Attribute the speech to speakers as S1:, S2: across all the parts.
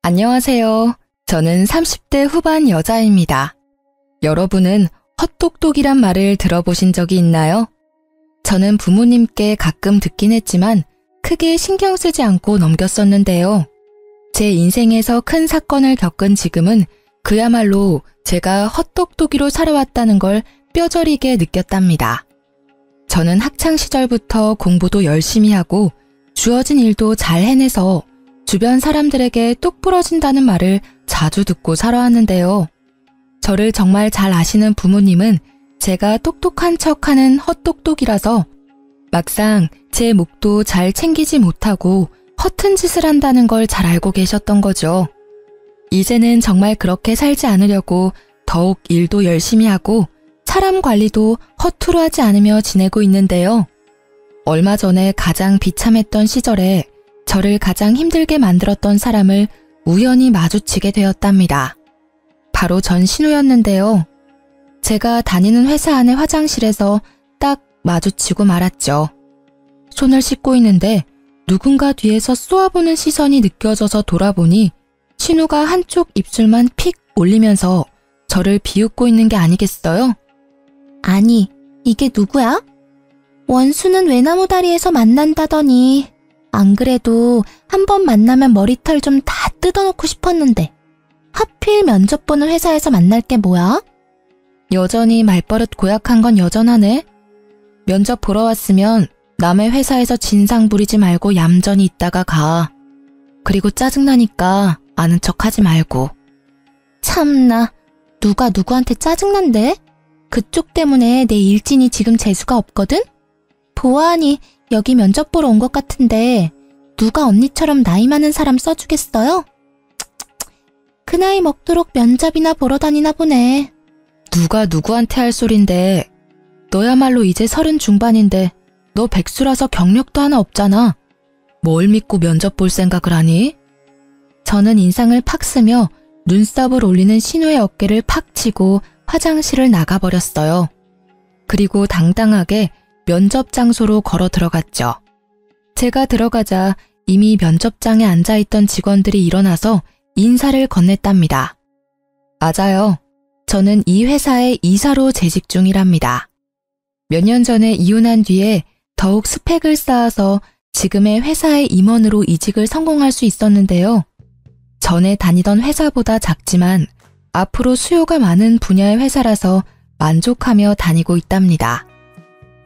S1: 안녕하세요. 저는 30대 후반 여자입니다. 여러분은 헛똑똑이란 말을 들어보신 적이 있나요? 저는 부모님께 가끔 듣긴 했지만 크게 신경 쓰지 않고 넘겼었는데요. 제 인생에서 큰 사건을 겪은 지금은 그야말로 제가 헛똑똑이로 살아왔다는 걸 뼈저리게 느꼈답니다. 저는 학창시절부터 공부도 열심히 하고 주어진 일도 잘 해내서 주변 사람들에게 똑 부러진다는 말을 자주 듣고 살아왔는데요. 저를 정말 잘 아시는 부모님은 제가 똑똑한 척하는 헛똑똑이라서 막상 제 몫도 잘 챙기지 못하고 허튼 짓을 한다는 걸 잘 알고 계셨던 거죠. 이제는 정말 그렇게 살지 않으려고 더욱 일도 열심히 하고 사람 관리도 허투루 하지 않으며 지내고 있는데요. 얼마 전에 가장 비참했던 시절에 저를 가장 힘들게 만들었던 사람을 우연히 마주치게 되었답니다. 바로 전 신우였는데요. 제가 다니는 회사 안의 화장실에서 딱 마주치고 말았죠. 손을 씻고 있는데 누군가 뒤에서 쏘아보는 시선이 느껴져서 돌아보니 신우가 한쪽 입술만 픽 올리면서 저를 비웃고 있는 게 아니겠어요?
S2: 아니, 이게 누구야? 원수는 외나무 다리에서 만난다더니 안 그래도 한 번 만나면 머리털 좀 다 뜯어놓고 싶었는데 하필 면접 보는 회사에서 만날 게 뭐야?
S1: 여전히 말버릇 고약한 건 여전하네. 면접 보러 왔으면 남의 회사에서 진상 부리지 말고 얌전히 있다가 가. 그리고 짜증나니까 아는 척 하지 말고.
S2: 참나, 누가 누구한테 짜증난대? 그쪽 때문에 내 일진이 지금 재수가 없거든? 보아하니 여기 면접 보러 온 것 같은데 누가 언니처럼 나이 많은 사람 써주겠어요? 그 나이 먹도록 면접이나 보러 다니나 보네.
S1: 누가 누구한테 할 소린데. 너야말로 이제 30 중반인데 너 백수라서 경력도 하나 없잖아. 뭘 믿고 면접 볼 생각을 하니? 저는 인상을 팍 쓰며 눈썹을 올리는 신우의 어깨를 팍 치고 화장실을 나가버렸어요. 그리고 당당하게 면접 장소로 걸어 들어갔죠. 제가 들어가자 이미 면접장에 앉아있던 직원들이 일어나서 인사를 건넸답니다. 맞아요. 저는 이 회사의 이사로 재직 중이랍니다. 몇 년 전에 이혼한 뒤에 더욱 스펙을 쌓아서 지금의 회사의 임원으로 이직을 성공할 수 있었는데요. 전에 다니던 회사보다 작지만 앞으로 수요가 많은 분야의 회사라서 만족하며 다니고 있답니다.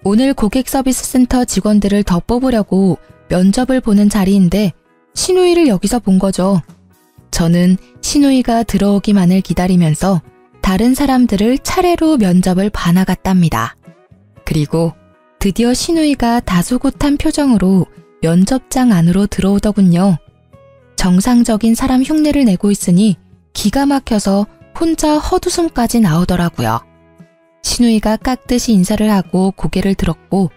S1: 오늘 고객 서비스 센터 직원들을 더 뽑으려고 면접을 보는 자리인데 신우이를 여기서 본 거죠. 저는 신우이가 들어오기만을 기다리면서 다른 사람들을 차례로 면접을 봐나갔답니다. 그리고 드디어 신우이가 다소곳한 표정으로 면접장 안으로 들어오더군요. 정상적인 사람 흉내를 내고 있으니 기가 막혀서 혼자 헛웃음까지 나오더라고요. 신우이가 깍듯이 인사를 하고 고개를 들었고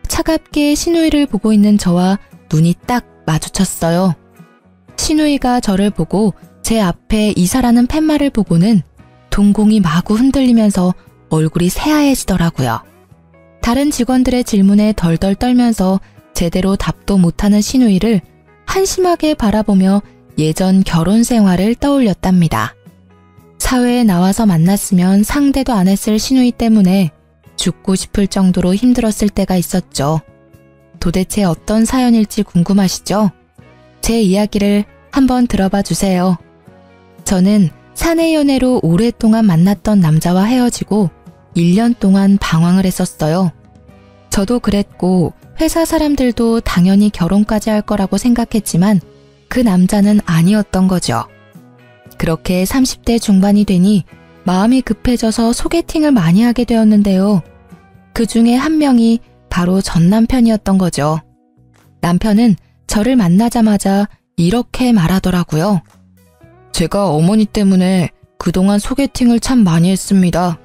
S1: 차갑게 신우이를 보고 있는 저와 눈이 딱 마주쳤어요. 신우이가 저를 보고 제 앞에 이사라는 팻말을 보고는 동공이 마구 흔들리면서 얼굴이 새하얘지더라고요. 다른 직원들의 질문에 덜덜 떨면서 제대로 답도 못하는 신우이를 한심하게 바라보며 예전 결혼 생활을 떠올렸답니다. 사회에 나와서 만났으면 상대도 안 했을 신우이 때문에 죽고 싶을 정도로 힘들었을 때가 있었죠. 도대체 어떤 사연일지 궁금하시죠? 제 이야기를 한번 들어봐 주세요. 저는 사내 연애로 오랫동안 만났던 남자와 헤어지고 1년 동안 방황을 했었어요. 저도 그랬고 회사 사람들도 당연히 결혼까지 할 거라고 생각했지만 그 남자는 아니었던 거죠. 그렇게 30대 중반이 되니 마음이 급해져서 소개팅을 많이 하게 되었는데요. 그 중에 한 명이 바로 전 남편이었던 거죠. 남편은 저를 만나자마자 이렇게 말하더라고요. 제가 어머니 때문에 그동안 소개팅을 참 많이 했습니다.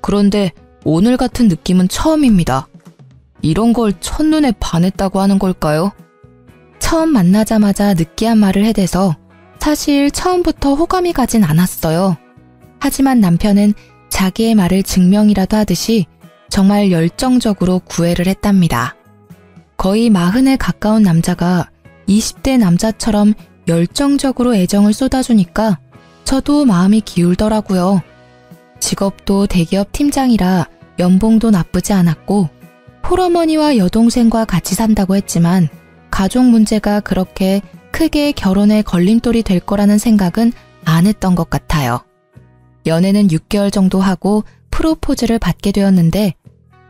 S1: 그런데 오늘 같은 느낌은 처음입니다. 이런 걸 첫눈에 반했다고 하는 걸까요? 처음 만나자마자 느끼한 말을 해대서 사실 처음부터 호감이 가진 않았어요. 하지만 남편은 자기의 말을 증명이라도 하듯이 정말 열정적으로 구애를 했답니다. 거의 40에 가까운 남자가 20대 남자처럼 열정적으로 애정을 쏟아주니까 저도 마음이 기울더라고요. 직업도 대기업 팀장이라 연봉도 나쁘지 않았고 홀어머니와 여동생과 같이 산다고 했지만 가족 문제가 그렇게 크게 결혼에 걸림돌이 될 거라는 생각은 안 했던 것 같아요. 연애는 6개월 정도 하고 프로포즈를 받게 되었는데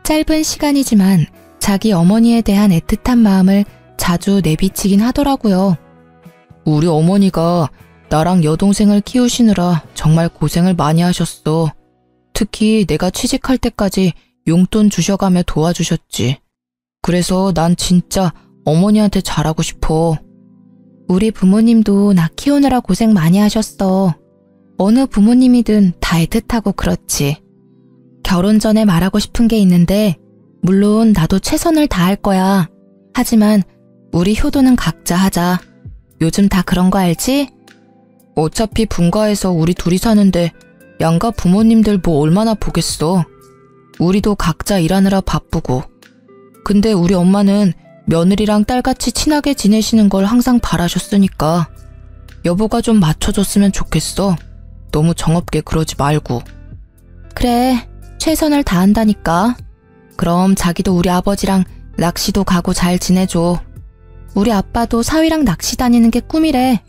S1: 짧은 시간이지만 자기 어머니에 대한 애틋한 마음을 자주 내비치긴 하더라고요. 우리 어머니가 나랑 여동생을 키우시느라 정말 고생을 많이 하셨어. 특히 내가 취직할 때까지 용돈 주셔가며 도와주셨지. 그래서 난 진짜 어머니한테 잘하고 싶어.
S2: 우리 부모님도 나 키우느라 고생 많이 하셨어. 어느 부모님이든 다 애틋하고 그렇지. 결혼 전에 말하고 싶은 게 있는데 물론 나도 최선을 다할 거야. 하지만 우리 효도는 각자 하자. 요즘 다 그런 거 알지?
S1: 어차피 분가해서 우리 둘이 사는데 양가 부모님들 뭐 얼마나 보겠어. 우리도 각자 일하느라 바쁘고. 근데 우리 엄마는 며느리랑 딸같이 친하게 지내시는 걸 항상 바라셨으니까 여보가 좀 맞춰줬으면 좋겠어. 너무 정없게 그러지 말고.
S2: 그래, 최선을 다한다니까.
S1: 그럼 자기도 우리 아버지랑 낚시도 가고 잘 지내줘.
S2: 우리 아빠도 사위랑 낚시 다니는 게 꿈이래.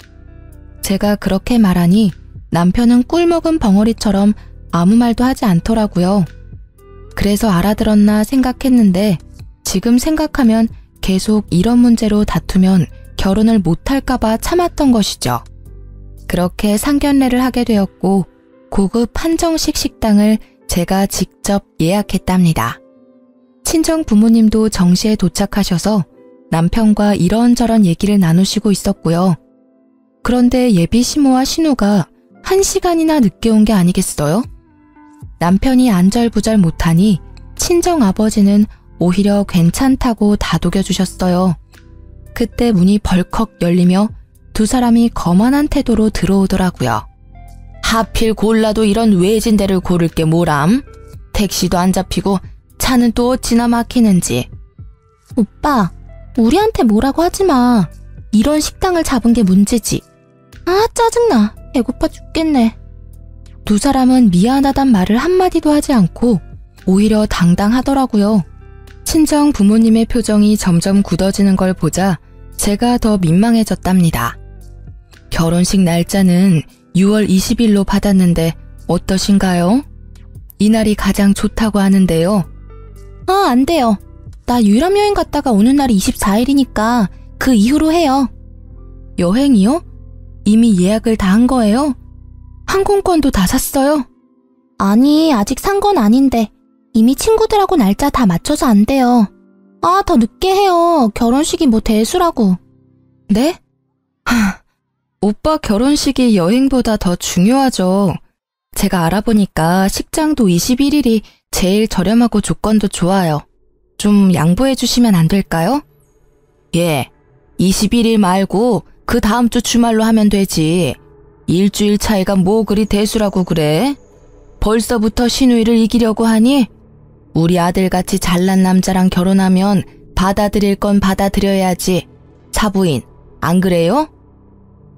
S1: 제가 그렇게 말하니 남편은 꿀먹은 벙어리처럼 아무 말도 하지 않더라고요. 그래서 알아들었나 생각했는데 지금 생각하면 계속 이런 문제로 다투면 결혼을 못할까봐 참았던 것이죠. 그렇게 상견례를 하게 되었고 고급 한정식 식당을 제가 직접 예약했답니다. 친정 부모님도 정시에 도착하셔서 남편과 이런저런 얘기를 나누시고 있었고요. 그런데 예비 시모와 신우가 1시간이나 늦게 온 게 아니겠어요? 남편이 안절부절 못하니 친정 아버지는 오히려 괜찮다고 다독여주셨어요. 그때 문이 벌컥 열리며 두 사람이 거만한 태도로 들어오더라고요. 하필 골라도 이런 외진 데를 고를 게 뭐람? 택시도 안 잡히고 차는 또 어찌나 막히는지.
S2: 오빠, 우리한테 뭐라고 하지 마. 이런 식당을 잡은 게 문제지. 아, 짜증나. 배고파 죽겠네.
S1: 두 사람은 미안하단 말을 한마디도 하지 않고 오히려 당당하더라고요. 친정 부모님의 표정이 점점 굳어지는 걸 보자 제가 더 민망해졌답니다. 결혼식 날짜는 6월 20일로 받았는데 어떠신가요? 이날이 가장 좋다고 하는데요.
S2: 아, 안 돼요. 나 유럽여행 갔다가 오는 날이 24일이니까 그 이후로 해요.
S1: 여행이요? 이미 예약을 다 한 거예요? 항공권도 다 샀어요?
S2: 아니, 아직 산 건 아닌데 이미 친구들하고 날짜 다 맞춰서 안 돼요. 아, 더 늦게 해요. 결혼식이 뭐 대수라고.
S1: 네? 오빠 결혼식이 여행보다 더 중요하죠. 제가 알아보니까 식장도 21일이 제일 저렴하고 조건도 좋아요. 좀 양보해 주시면 안 될까요? 예, 21일 말고 그 다음 주 주말로 하면 되지. 일주일 차이가 뭐 그리 대수라고 그래? 벌써부터 신우이를 이기려고 하니? 우리 아들같이 잘난 남자랑 결혼하면 받아들일 건 받아들여야지. 사부인, 안 그래요?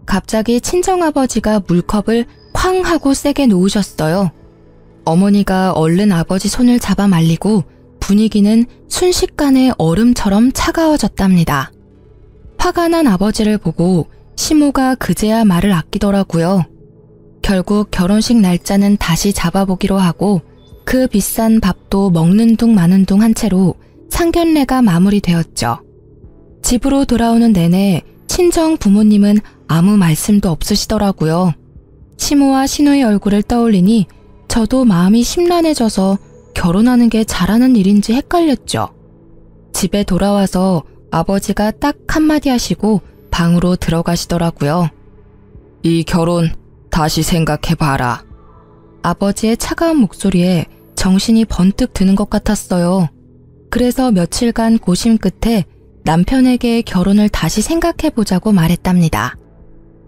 S1: 갑자기 친정아버지가 물컵을 쾅 하고 세게 놓으셨어요. 어머니가 얼른 아버지 손을 잡아 말리고 분위기는 순식간에 얼음처럼 차가워졌답니다. 화가 난 아버지를 보고 시모가 그제야 말을 아끼더라고요. 결국 결혼식 날짜는 다시 잡아보기로 하고 그 비싼 밥도 먹는 둥 마는 둥 한 채로 상견례가 마무리되었죠. 집으로 돌아오는 내내 친정 부모님은 아무 말씀도 없으시더라고요. 시모와 신우의 얼굴을 떠올리니 저도 마음이 심란해져서 결혼하는 게 잘하는 일인지 헷갈렸죠. 집에 돌아와서 아버지가 딱 한마디 하시고 방으로 들어가시더라고요. 이 결혼 다시 생각해봐라. 아버지의 차가운 목소리에 정신이 번뜩 드는 것 같았어요. 그래서 며칠간 고심 끝에 남편에게 결혼을 다시 생각해보자고 말했답니다.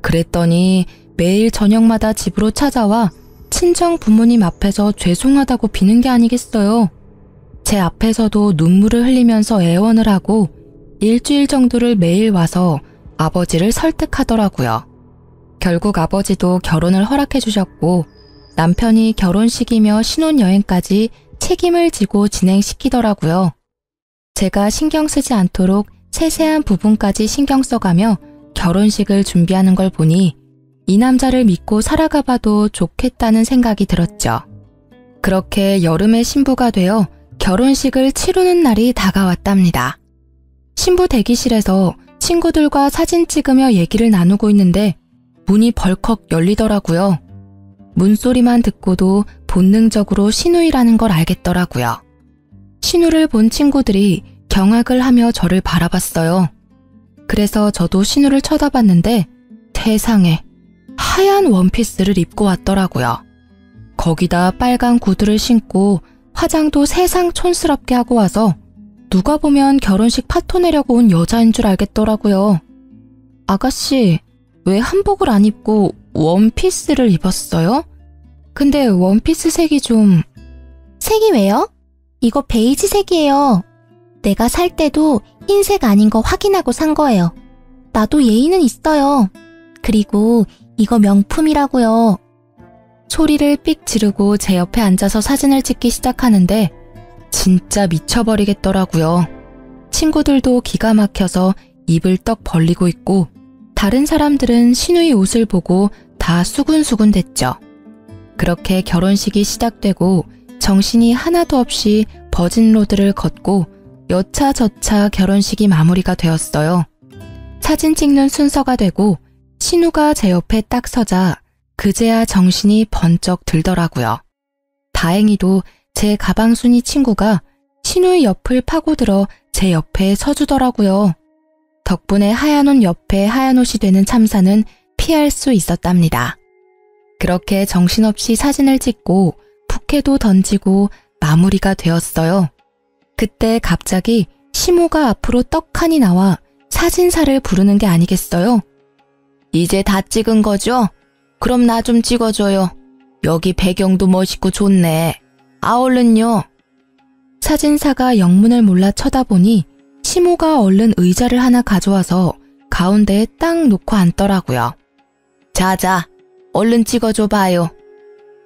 S1: 그랬더니 매일 저녁마다 집으로 찾아와 친정 부모님 앞에서 죄송하다고 비는 게 아니겠어요. 제 앞에서도 눈물을 흘리면서 애원을 하고 일주일 정도를 매일 와서 아버지를 설득하더라고요. 결국 아버지도 결혼을 허락해 주셨고 남편이 결혼식이며 신혼여행까지 책임을 지고 진행시키더라고요. 제가 신경 쓰지 않도록 세세한 부분까지 신경 써가며 결혼식을 준비하는 걸 보니 이 남자를 믿고 살아가 봐도 좋겠다는 생각이 들었죠. 그렇게 여름에 신부가 되어 결혼식을 치르는 날이 다가왔답니다. 신부 대기실에서 친구들과 사진 찍으며 얘기를 나누고 있는데 문이 벌컥 열리더라고요. 문소리만 듣고도 본능적으로 신우이라는 걸 알겠더라고요. 신우를 본 친구들이 경악을 하며 저를 바라봤어요. 그래서 저도 신우를 쳐다봤는데 세상에 하얀 원피스를 입고 왔더라고요. 거기다 빨간 구두를 신고 화장도 세상 촌스럽게 하고 와서 누가 보면 결혼식 파토 내려고 온 여자인 줄 알겠더라고요. 아가씨, 왜 한복을 안 입고 원피스를 입었어요? 근데 원피스 색이 좀...
S2: 색이 왜요? 이거 베이지 색이에요. 내가 살 때도 흰색 아닌 거 확인하고 산 거예요. 나도 예의는 있어요. 그리고 이거 명품이라고요.
S1: 소리를 삑 지르고 제 옆에 앉아서 사진을 찍기 시작하는데 진짜 미쳐버리겠더라고요. 친구들도 기가 막혀서 입을 떡 벌리고 있고 다른 사람들은 신우의 옷을 보고 다 수군수군 됐죠. 그렇게 결혼식이 시작되고 정신이 하나도 없이 버진로드를 걷고 여차저차 결혼식이 마무리가 되었어요. 사진 찍는 순서가 되고 신우가 제 옆에 딱 서자 그제야 정신이 번쩍 들더라고요. 다행히도 제 가방순이 친구가 신우의 옆을 파고들어 제 옆에 서주더라고요. 덕분에 하얀 옷 옆에 하얀 옷이 되는 참사는 피할 수 있었답니다. 그렇게 정신없이 사진을 찍고 부케도 던지고 마무리가 되었어요. 그때 갑자기 시모가 앞으로 떡하니 나와 사진사를 부르는 게 아니겠어요? 이제 다 찍은 거죠? 그럼 나 좀 찍어줘요. 여기 배경도 멋있고 좋네. 아, 얼른요. 사진사가 영문을 몰라 쳐다보니 시모가 얼른 의자를 하나 가져와서 가운데에 딱 놓고 앉더라고요. 자자, 얼른 찍어줘 봐요.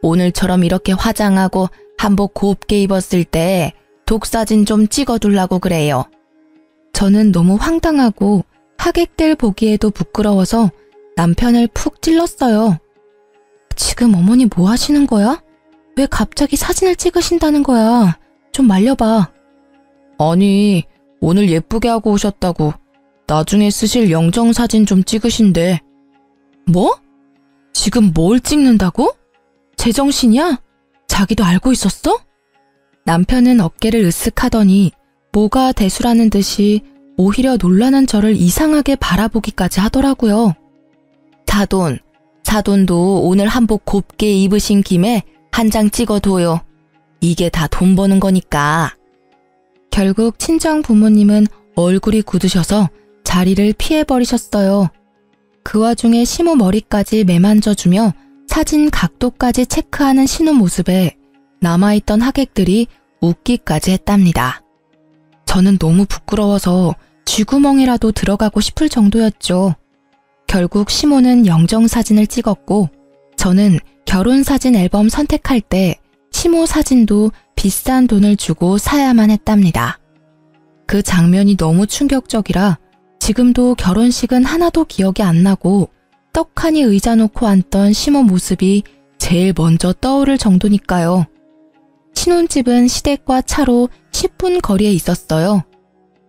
S1: 오늘처럼 이렇게 화장하고 한복 곱게 입었을 때 독사진 좀 찍어두려고 그래요. 저는 너무 황당하고 하객들 보기에도 부끄러워서 남편을 푹 찔렀어요. 지금 어머니 뭐 하시는 거야? 왜 갑자기 사진을 찍으신다는 거야? 좀 말려봐. 아니, 오늘 예쁘게 하고 오셨다고 나중에 쓰실 영정사진 좀 찍으신대. 뭐? 지금 뭘 찍는다고? 제정신이야? 자기도 알고 있었어? 남편은 어깨를 으쓱하더니 뭐가 대수라는 듯이 오히려 놀라는 저를 이상하게 바라보기까지 하더라고요. 사돈도 오늘 한복 곱게 입으신 김에 한 장 찍어둬요. 이게 다 돈 버는 거니까. 결국 친정 부모님은 얼굴이 굳으셔서 자리를 피해버리셨어요. 그 와중에 시모 머리까지 매만져주며 사진 각도까지 체크하는 신우 모습에 남아있던 하객들이 웃기까지 했답니다. 저는 너무 부끄러워서 쥐구멍이라도 들어가고 싶을 정도였죠. 결국 시모는 영정사진을 찍었고 저는 결혼사진 앨범 선택할 때 시모 사진도 비싼 돈을 주고 사야만 했답니다. 그 장면이 너무 충격적이라 지금도 결혼식은 하나도 기억이 안 나고 떡하니 의자 놓고 앉던 시모 모습이 제일 먼저 떠오를 정도니까요. 신혼집은 시댁과 차로 10분 거리에 있었어요.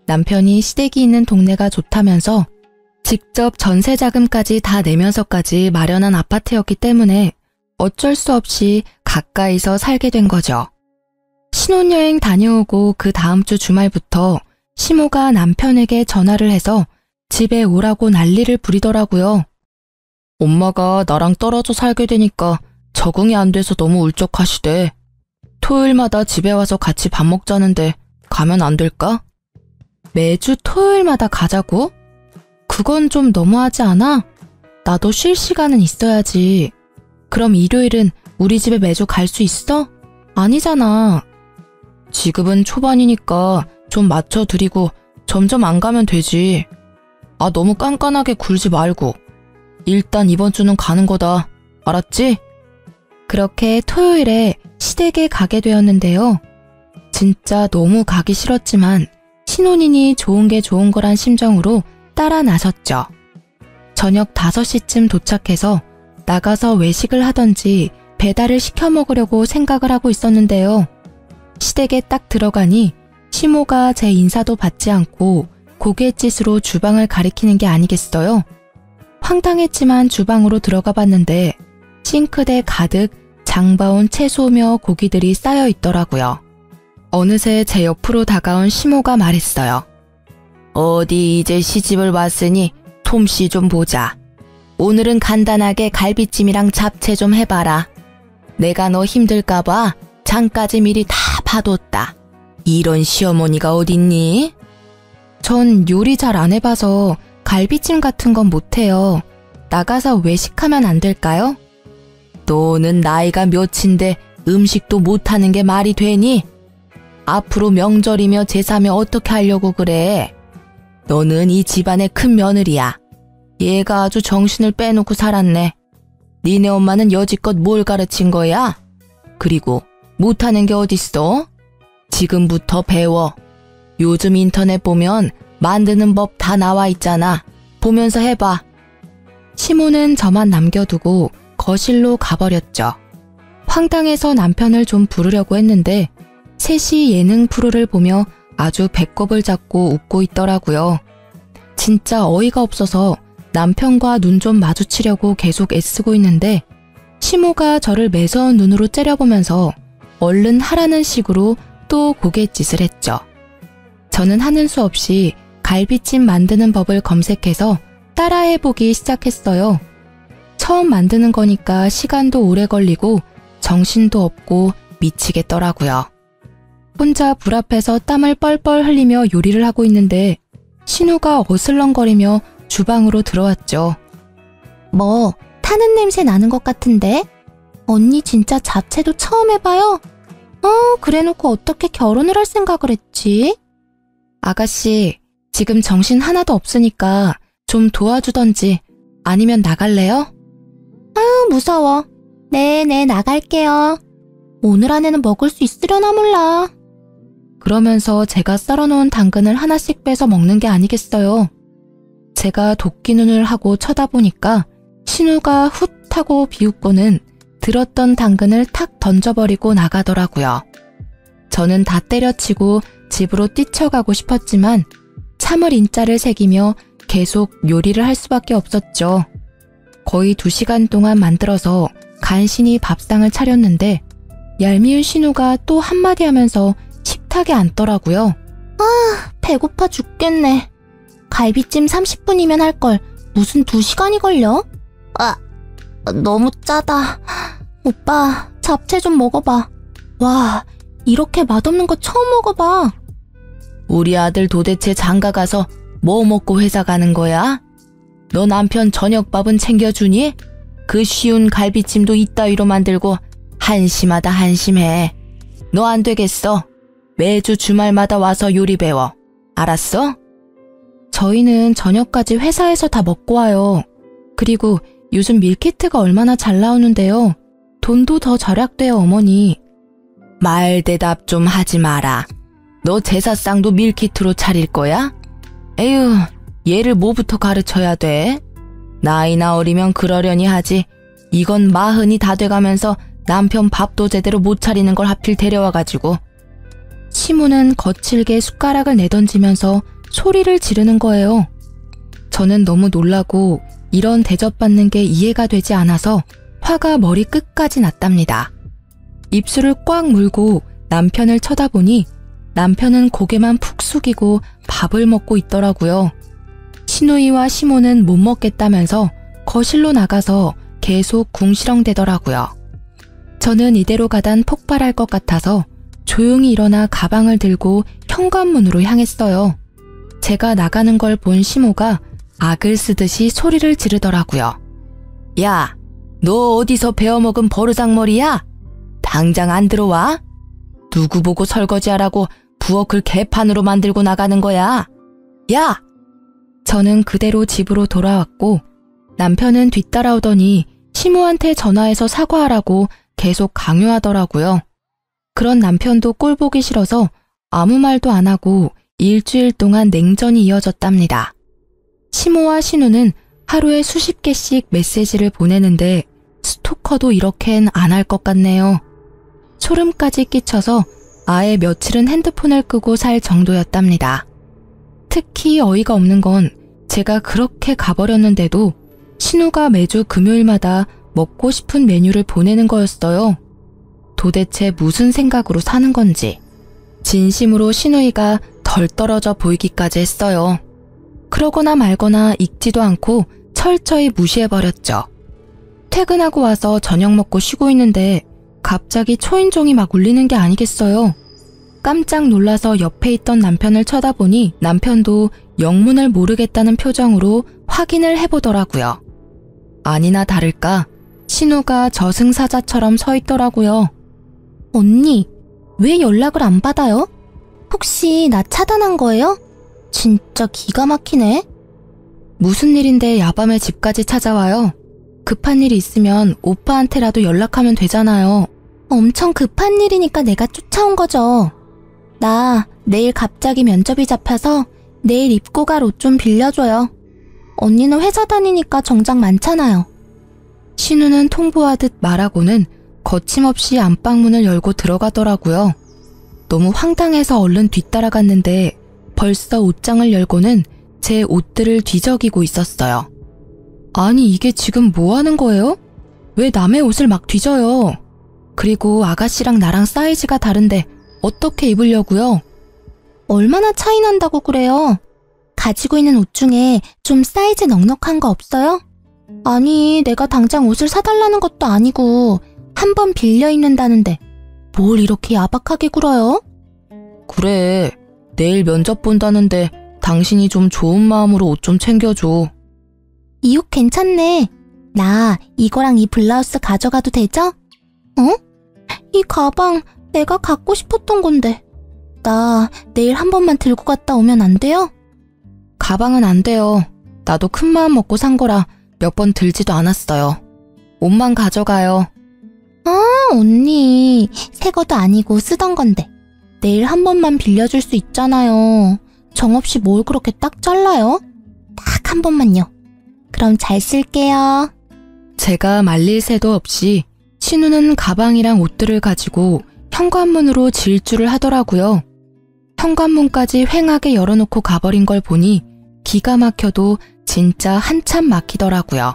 S1: 남편이 시댁이 있는 동네가 좋다면서 직접 전세 자금까지 다 내면서까지 마련한 아파트였기 때문에 어쩔 수 없이 가까이서 살게 된 거죠. 신혼여행 다녀오고 그 다음 주 주말부터 시모가 남편에게 전화를 해서 집에 오라고 난리를 부리더라고요. 엄마가 나랑 떨어져 살게 되니까 적응이 안 돼서 너무 울적하시대. 토요일마다 집에 와서 같이 밥 먹자는데 가면 안 될까? 매주 토요일마다 가자고? 그건 좀 너무하지 않아? 나도 쉴 시간은 있어야지. 그럼 일요일은 우리 집에 매주 갈 수 있어? 아니잖아. 지금은 초반이니까 좀 맞춰드리고 점점 안 가면 되지. 너무 깐깐하게 굴지 말고. 일단 이번 주는 가는 거다. 알았지? 그렇게 토요일에 시댁에 가게 되었는데요. 진짜 너무 가기 싫었지만 신혼이니 좋은 게 좋은 거란 심정으로 따라 나섰죠. 저녁 5시쯤 도착해서 나가서 외식을 하던지 배달을 시켜 먹으려고 생각을 하고 있었는데요. 시댁에 딱 들어가니 시모가 제 인사도 받지 않고 고갯짓으로 주방을 가리키는 게 아니겠어요? 황당했지만 주방으로 들어가 봤는데 싱크대 가득 장봐온 채소며 고기들이 쌓여 있더라고요. 어느새 제 옆으로 다가온 시모가 말했어요. 어디 이제 시집을 왔으니 솜씨 좀 보자. 오늘은 간단하게 갈비찜이랑 잡채 좀 해봐라. 내가 너 힘들까봐 장까지 미리 다 봐뒀다. 이런 시어머니가 어딨니? 전 요리 잘 안 해봐서 갈비찜 같은 건 못해요. 나가서 외식하면 안 될까요? 너는 나이가 몇인데 음식도 못하는 게 말이 되니? 앞으로 명절이며 제사며 어떻게 하려고 그래? 너는 이 집안의 큰 며느리야. 얘가 아주 정신을 빼놓고 살았네. 니네 엄마는 여지껏 뭘 가르친 거야? 그리고 못하는 게 어딨어? 지금부터 배워. 요즘 인터넷 보면 만드는 법 다 나와 있잖아. 보면서 해봐. 시모는 저만 남겨두고 거실로 가버렸죠. 황당해서 남편을 좀 부르려고 했는데 셋이 예능 프로를 보며 아주 배꼽을 잡고 웃고 있더라고요. 진짜 어이가 없어서 남편과 눈 좀 마주치려고 계속 애쓰고 있는데 시모가 저를 매서운 눈으로 째려보면서 얼른 하라는 식으로 또 고갯짓을 했죠. 저는 하는 수 없이 갈비찜 만드는 법을 검색해서 따라해보기 시작했어요. 처음 만드는 거니까 시간도 오래 걸리고 정신도 없고 미치겠더라고요. 혼자 불 앞에서 땀을 뻘뻘 흘리며 요리를 하고 있는데 신우가 어슬렁거리며 주방으로 들어왔죠.
S2: 뭐 타는 냄새 나는 것 같은데? 언니 진짜 잡채도 처음 해봐요? 그래놓고 어떻게 결혼을 할 생각을 했지?
S1: 아가씨, 지금 정신 하나도 없으니까 좀 도와주던지 아니면 나갈래요?
S2: 무서워. 네네, 나갈게요. 오늘 안에는 먹을 수 있으려나 몰라.
S1: 그러면서 제가 썰어놓은 당근을 하나씩 빼서 먹는 게 아니겠어요. 제가 도끼 눈을 하고 쳐다보니까 신우가 훗 하고 비웃고는 들었던 당근을 탁 던져버리고 나가더라고요. 저는 다 때려치고 집으로 뛰쳐가고 싶었지만 참을 인자를 새기며 계속 요리를 할 수밖에 없었죠. 거의 2시간 동안 만들어서 간신히 밥상을 차렸는데 얄미운 신우가 또 한마디 하면서 식탁에 앉더라고요.
S2: 배고파 죽겠네. 갈비찜 30분이면 할 걸 무슨 2시간이 걸려? 너무 짜다. 오빠, 잡채 좀 먹어봐. 와, 이렇게 맛없는 거 처음 먹어봐.
S1: 우리 아들 도대체 장가 가서 뭐 먹고 회사 가는 거야? 너 남편 저녁밥은 챙겨주니? 그 쉬운 갈비찜도 이따위로 만들고 한심하다 한심해. 너 안 되겠어. 매주 주말마다 와서 요리 배워. 알았어? 저희는 저녁까지 회사에서 다 먹고 와요. 그리고 요즘 밀키트가 얼마나 잘 나오는데요. 돈도 더 절약돼요, 어머니. 말 대답 좀 하지 마라. 너 제사상도 밀키트로 차릴 거야? 에휴, 얘를 뭐부터 가르쳐야 돼? 나이나 어리면 그러려니 하지. 이건 40이 다 돼가면서 남편 밥도 제대로 못 차리는 걸 하필 데려와가지고. 시모는 거칠게 숟가락을 내던지면서 소리를 지르는 거예요. 저는 너무 놀라고 이런 대접받는 게 이해가 되지 않아서 화가 머리 끝까지 났답니다. 입술을 꽉 물고 남편을 쳐다보니 남편은 고개만 푹 숙이고 밥을 먹고 있더라고요. 시누이와 시모는 못 먹겠다면서 거실로 나가서 계속 궁시렁대더라고요. 저는 이대로 가단 폭발할 것 같아서 조용히 일어나 가방을 들고 현관문으로 향했어요. 제가 나가는 걸 본 시모가 악을 쓰듯이 소리를 지르더라고요. 야, 너 어디서 배워먹은 버르장머리야? 당장 안 들어와? 누구 보고 설거지하라고 부엌을 개판으로 만들고 나가는 거야? 야! 저는 그대로 집으로 돌아왔고 남편은 뒤따라오더니 시모한테 전화해서 사과하라고 계속 강요하더라고요. 그런 남편도 꼴 보기 싫어서 아무 말도 안 하고 일주일 동안 냉전이 이어졌답니다. 시모와 신우는 하루에 수십 개씩 메시지를 보내는데 스토커도 이렇게는 안 할 것 같네요. 소름까지 끼쳐서 아예 며칠은 핸드폰을 끄고 살 정도였답니다. 특히 어이가 없는 건 제가 그렇게 가버렸는데도 신우가 매주 금요일마다 먹고 싶은 메뉴를 보내는 거였어요. 도대체 무슨 생각으로 사는 건지. 진심으로 신우이가 덜 떨어져 보이기까지 했어요. 그러거나 말거나 읽지도 않고 철저히 무시해버렸죠. 퇴근하고 와서 저녁 먹고 쉬고 있는데 갑자기 초인종이 막 울리는 게 아니겠어요. 깜짝 놀라서 옆에 있던 남편을 쳐다보니 남편도 영문을 모르겠다는 표정으로 확인을 해보더라고요. 아니나 다를까 신우가 저승사자처럼 서 있더라고요.
S2: 언니, 왜 연락을 안 받아요? 혹시 나 차단한 거예요? 진짜 기가 막히네.
S1: 무슨 일인데 야밤에 집까지 찾아와요? 급한 일이 있으면 오빠한테라도 연락하면 되잖아요.
S2: 엄청 급한 일이니까 내가 쫓아온 거죠. 나 내일 갑자기 면접이 잡혀서 내일 입고 갈 옷 좀 빌려줘요. 언니는 회사 다니니까 정장 많잖아요.
S1: 신우는 통보하듯 말하고는 거침없이 안방문을 열고 들어가더라고요. 너무 황당해서 얼른 뒤따라갔는데 벌써 옷장을 열고는 제 옷들을 뒤적이고 있었어요. 아니 이게 지금 뭐 하는 거예요? 왜 남의 옷을 막 뒤져요? 그리고 아가씨랑 나랑 사이즈가 다른데 어떻게 입으려고요?
S2: 얼마나 차이 난다고 그래요? 가지고 있는 옷 중에 좀 사이즈 넉넉한 거 없어요? 아니, 내가 당장 옷을 사달라는 것도 아니고 한 번 빌려 입는다는데 뭘 이렇게 야박하게 굴어요?
S1: 그래, 내일 면접 본다는데 당신이 좀 좋은 마음으로 옷 좀 챙겨줘.
S2: 이 옷 괜찮네. 나 이거랑 이 블라우스 가져가도 되죠? 어? 이 가방 내가 갖고 싶었던 건데. 나 내일 한 번만 들고 갔다 오면 안 돼요?
S1: 가방은 안 돼요. 나도 큰 마음 먹고 산 거라 몇 번 들지도 않았어요. 옷만 가져가요.
S2: 아, 언니. 새 것도 아니고 쓰던 건데. 내일 한 번만 빌려줄 수 있잖아요. 정없이 뭘 그렇게 딱 잘라요? 딱 한 번만요. 그럼 잘 쓸게요.
S1: 제가 말릴 새도 없이 신우는 가방이랑 옷들을 가지고 현관문으로 질주를 하더라고요. 현관문까지 휑하게 열어놓고 가버린 걸 보니 기가 막혀도 진짜 한참 막히더라고요.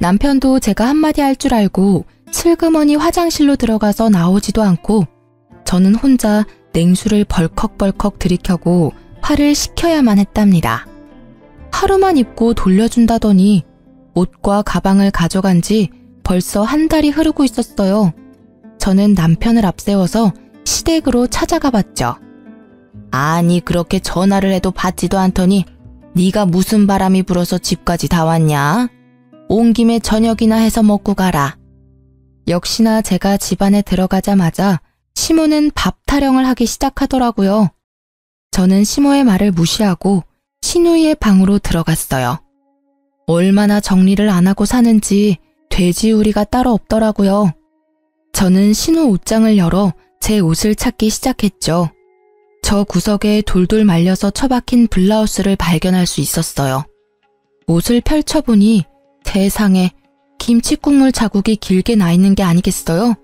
S1: 남편도 제가 한마디 할 줄 알고 슬그머니 화장실로 들어가서 나오지도 않고 저는 혼자 냉수를 벌컥벌컥 들이켜고 화를 식혀야만 했답니다. 하루만 입고 돌려준다더니 옷과 가방을 가져간 지 벌써 한 달이 흐르고 있었어요. 저는 남편을 앞세워서 시댁으로 찾아가 봤죠. 아니 그렇게 전화를 해도 받지도 않더니 네가 무슨 바람이 불어서 집까지 다 왔냐? 온 김에 저녁이나 해서 먹고 가라. 역시나 제가 집안에 들어가자마자 시모는 밥 타령을 하기 시작하더라고요. 저는 시모의 말을 무시하고 신우이의 방으로 들어갔어요. 얼마나 정리를 안 하고 사는지 돼지우리가 따로 없더라고요. 저는 신우 옷장을 열어 제 옷을 찾기 시작했죠. 저 구석에 돌돌 말려서 처박힌 블라우스를 발견할 수 있었어요. 옷을 펼쳐보니 세상에 김치국물 자국이 길게 나 있는 게 아니겠어요?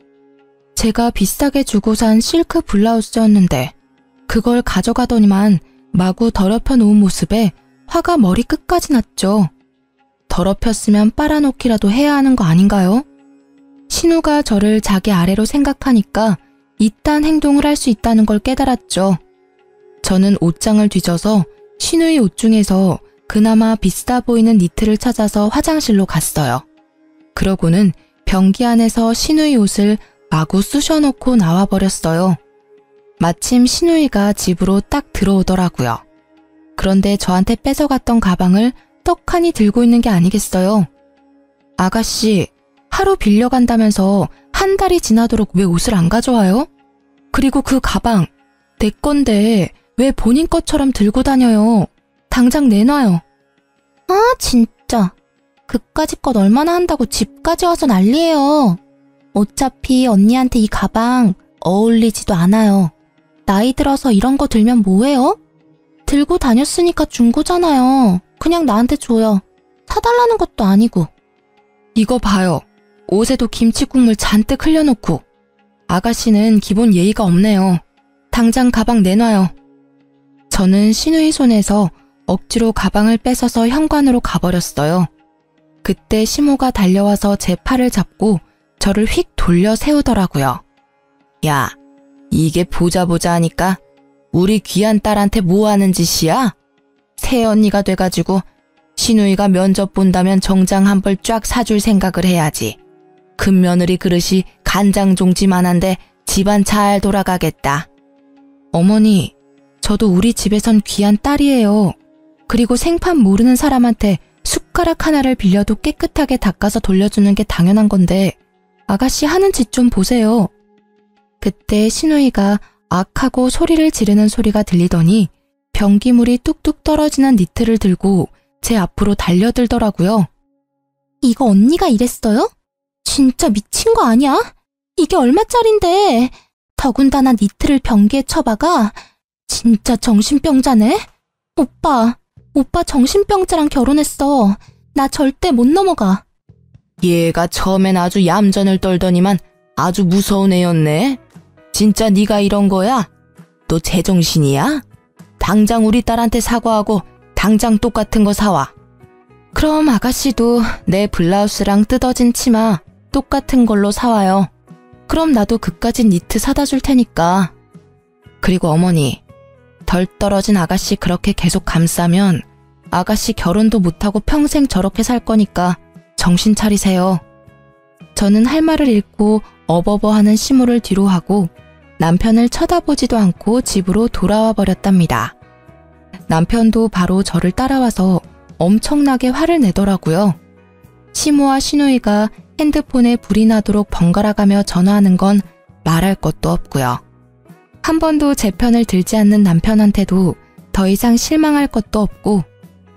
S1: 제가 비싸게 주고 산 실크 블라우스였는데 그걸 가져가더니만 마구 더럽혀 놓은 모습에 화가 머리 끝까지 났죠. 더럽혔으면 빨아놓기라도 해야 하는 거 아닌가요? 신우가 저를 자기 아래로 생각하니까 이딴 행동을 할 수 있다는 걸 깨달았죠. 저는 옷장을 뒤져서 신우의 옷 중에서 그나마 비싸 보이는 니트를 찾아서 화장실로 갔어요. 그러고는 변기 안에서 신우의 옷을 마구 쑤셔놓고 나와버렸어요. 마침 신우이가 집으로 딱 들어오더라고요. 그런데 저한테 뺏어갔던 가방을 떡하니 들고 있는 게 아니겠어요? 아가씨, 하루 빌려간다면서 한 달이 지나도록 왜 옷을 안 가져와요? 그리고 그 가방, 내 건데 왜 본인 것처럼 들고 다녀요? 당장 내놔요.
S2: 아, 진짜. 그까짓 것 얼마나 한다고 집까지 와서 난리예요. 어차피 언니한테 이 가방 어울리지도 않아요. 나이 들어서 이런 거 들면 뭐해요? 들고 다녔으니까 준 거잖아요. 그냥 나한테 줘요. 사달라는 것도 아니고.
S1: 이거 봐요. 옷에도 김치국물 잔뜩 흘려놓고. 아가씨는 기본 예의가 없네요. 당장 가방 내놔요. 저는 신우이 손에서 억지로 가방을 뺏어서 현관으로 가버렸어요. 그때 시모가 달려와서 제 팔을 잡고 저를 휙 돌려 세우더라고요. 야, 이게 보자 하니까 우리 귀한 딸한테 뭐 하는 짓이야? 새언니가 돼가지고 신우이가 면접 본다면 정장 한 벌 쫙 사줄 생각을 해야지. 큰며느리 그릇이 간장종지만한데 집안 잘 돌아가겠다. 어머니, 저도 우리 집에선 귀한 딸이에요. 그리고 생판 모르는 사람한테 숟가락 하나를 빌려도 깨끗하게 닦아서 돌려주는 게 당연한 건데 아가씨 하는 짓 좀 보세요. 그때 신우이가 악하고 소리를 지르는 소리가 들리더니 변기물이 뚝뚝 떨어지는 니트를 들고 제 앞으로 달려들더라고요.
S2: 이거 언니가 이랬어요? 진짜 미친 거 아니야? 이게 얼마짜린데? 더군다나 니트를 변기에 쳐박아? 진짜 정신병자네? 오빠 정신병자랑 결혼했어. 나 절대 못 넘어가.
S1: 얘가 처음엔 아주 얌전을 떨더니만 아주 무서운 애였네. 진짜 네가 이런 거야? 너 제정신이야? 당장 우리 딸한테 사과하고 당장 똑같은 거 사와. 그럼 아가씨도 내 블라우스랑 뜯어진 치마 똑같은 걸로 사와요. 그럼 나도 그까진 니트 사다 줄 테니까. 그리고 어머니, 덜 떨어진 아가씨 그렇게 계속 감싸면 아가씨 결혼도 못하고 평생 저렇게 살 거니까 정신 차리세요. 저는 할 말을 잃고 어버버하는 시모를 뒤로 하고 남편을 쳐다보지도 않고 집으로 돌아와 버렸답니다. 남편도 바로 저를 따라와서 엄청나게 화를 내더라고요. 시모와 시누이가 핸드폰에 불이 나도록 번갈아가며 전화하는 건 말할 것도 없고요. 한 번도 제 편을 들지 않는 남편한테도 더 이상 실망할 것도 없고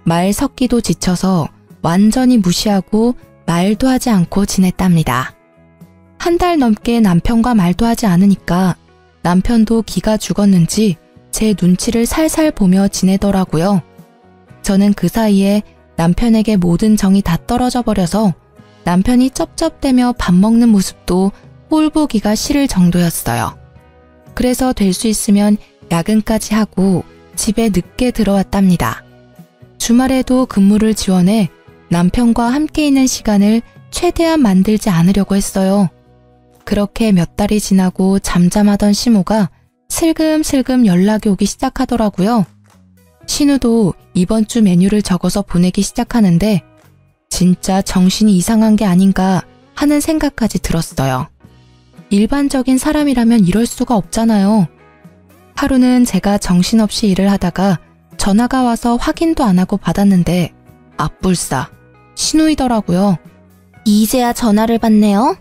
S1: 말 섞기도 지쳐서 완전히 무시하고 말도 하지 않고 지냈답니다. 한 달 넘게 남편과 말도 하지 않으니까 남편도 기가 죽었는지 제 눈치를 살살 보며 지내더라고요. 저는 그 사이에 남편에게 모든 정이 다 떨어져 버려서 남편이 쩝쩝대며 밥 먹는 모습도 꼴보기가 싫을 정도였어요. 그래서 될 수 있으면 야근까지 하고 집에 늦게 들어왔답니다. 주말에도 근무를 지원해 남편과 함께 있는 시간을 최대한 만들지 않으려고 했어요. 그렇게 몇 달이 지나고 잠잠하던 시모가 슬금슬금 연락이 오기 시작하더라고요. 신우도 이번 주 메뉴를 적어서 보내기 시작하는데 진짜 정신이 이상한 게 아닌가 하는 생각까지 들었어요. 일반적인 사람이라면 이럴 수가 없잖아요. 하루는 제가 정신없이 일을 하다가 전화가 와서 확인도 안 하고 받았는데 앞불싸 신우이더라고요.
S2: 이제야 전화를 받네요.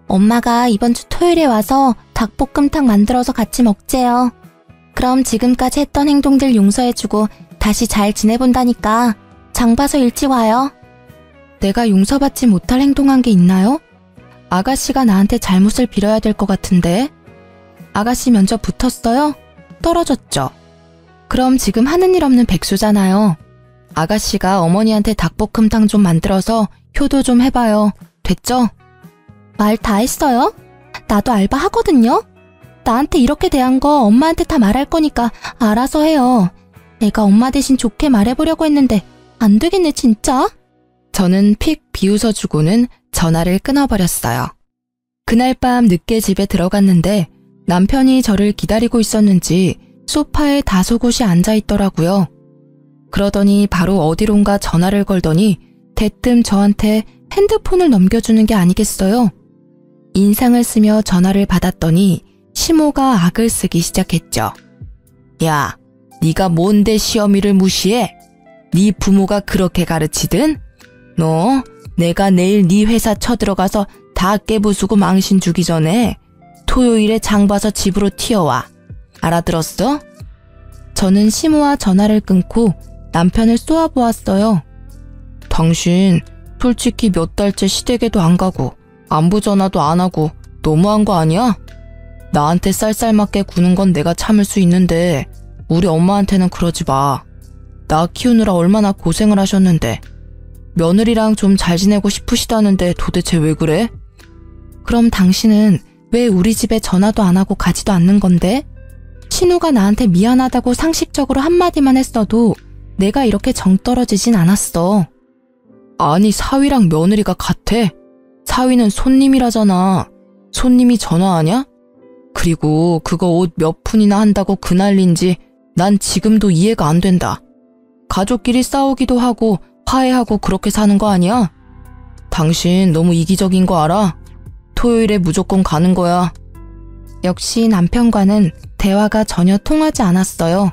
S2: 엄마가 이번 주 토요일에 와서 닭볶음탕 만들어서 같이 먹재요. 그럼 지금까지 했던 행동들 용서해주고 다시 잘 지내본다니까 장 봐서 일찍 와요.
S1: 내가 용서받지 못할 행동한 게 있나요? 아가씨가 나한테 잘못을 빌어야 될 것 같은데. 아가씨 면접 붙었어요? 떨어졌죠? 그럼 지금 하는 일 없는 백수잖아요. 아가씨가 어머니한테 닭볶음탕 좀 만들어서 효도 좀 해봐요. 됐죠?
S2: 말 다 했어요? 나도 알바 하거든요. 나한테 이렇게 대한 거 엄마한테 다 말할 거니까 알아서 해요. 내가 엄마 대신 좋게 말해보려고 했는데 안 되겠네 진짜.
S1: 저는 픽 비웃어주고는 전화를 끊어버렸어요. 그날 밤 늦게 집에 들어갔는데 남편이 저를 기다리고 있었는지 소파에 다소곳이 앉아있더라고요. 그러더니 바로 어디론가 전화를 걸더니 대뜸 저한테 핸드폰을 넘겨주는 게 아니겠어요? 인상을 쓰며 전화를 받았더니 시모가 악을 쓰기 시작했죠. 야, 네가 뭔데 시어미를 무시해? 네 부모가 그렇게 가르치든? 너 내가 내일 네 회사 쳐들어가서 다 깨부수고 망신 주기 전에 토요일에 장 봐서 집으로 튀어와. 알아들었어? 저는 시모와 전화를 끊고 남편을 쏘아보았어요. 당신 솔직히 몇 달째 시댁에도 안 가고 안부 전화도 안 하고 너무한 거 아니야? 나한테 쌀쌀맞게 구는 건 내가 참을 수 있는데 우리 엄마한테는 그러지 마. 나 키우느라 얼마나 고생을 하셨는데 며느리랑 좀 잘 지내고 싶으시다는데 도대체 왜 그래?
S2: 그럼 당신은 왜 우리 집에 전화도 안 하고 가지도 않는 건데? 신우가 나한테 미안하다고 상식적으로 한마디만 했어도 내가 이렇게 정 떨어지진 않았어.
S1: 아니, 사위랑 며느리가 같아? 사위는 손님이라잖아. 손님이 전화하냐? 그리고 그거 옷 몇 푼이나 한다고 그 난리인지 난 지금도 이해가 안 된다. 가족끼리 싸우기도 하고 화해하고 그렇게 사는 거 아니야? 당신 너무 이기적인 거 알아? 토요일에 무조건 가는 거야.
S2: 역시 남편과는 대화가 전혀 통하지 않았어요.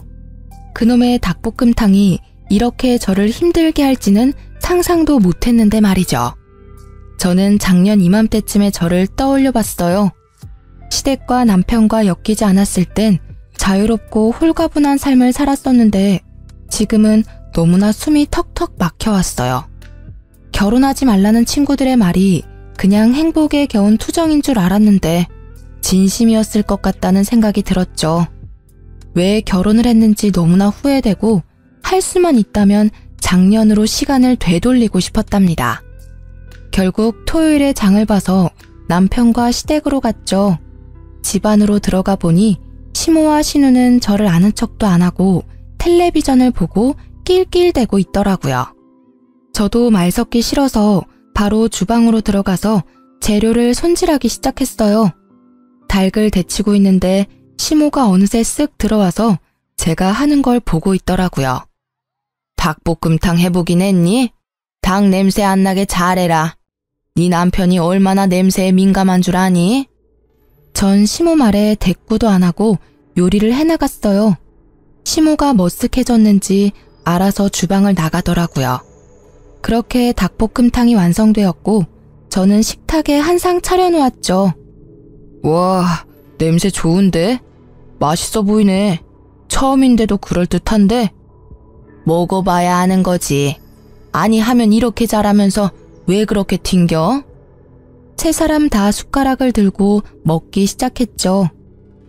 S2: 그놈의 닭볶음탕이 이렇게 저를 힘들게 할지는 상상도 못했는데 말이죠. 저는 작년 이맘때쯤에 저를 떠올려 봤어요. 시댁과 남편과 엮이지 않았을 땐 자유롭고 홀가분한 삶을 살았었는데 지금은 너무나 숨이 턱턱 막혀왔어요. 결혼하지 말라는 친구들의 말이 그냥 행복에 겨운 투정인 줄 알았는데 진심이었을 것 같다는 생각이 들었죠. 왜 결혼을 했는지 너무나 후회되고 할 수만 있다면 작년으로 시간을 되돌리고 싶었답니다. 결국 토요일에 장을 봐서 남편과 시댁으로 갔죠. 집 안으로 들어가 보니 시모와 신우는 저를 아는 척도 안 하고 텔레비전을 보고 낄낄대고 있더라고요. 저도 말 섞기 싫어서 바로 주방으로 들어가서 재료를 손질하기 시작했어요. 닭을 데치고 있는데 시모가 어느새 쓱 들어와서 제가 하는 걸 보고 있더라고요. 닭볶음탕 해보긴 했니? 닭 냄새 안 나게 잘해라. 네 남편이 얼마나 냄새에 민감한 줄 아니? 전 시모 말에 대꾸도 안 하고 요리를 해나갔어요. 시모가 머쓱해졌는지 알아서 주방을 나가더라고요. 그렇게 닭볶음탕이 완성되었고 저는 식탁에 한 상 차려놓았죠.
S1: 와, 냄새 좋은데? 맛있어 보이네. 처음인데도 그럴듯한데? 먹어봐야 아는 거지. 아니 하면 이렇게 잘하면서 왜 그렇게 튕겨?
S2: 세 사람 다 숟가락을 들고 먹기 시작했죠.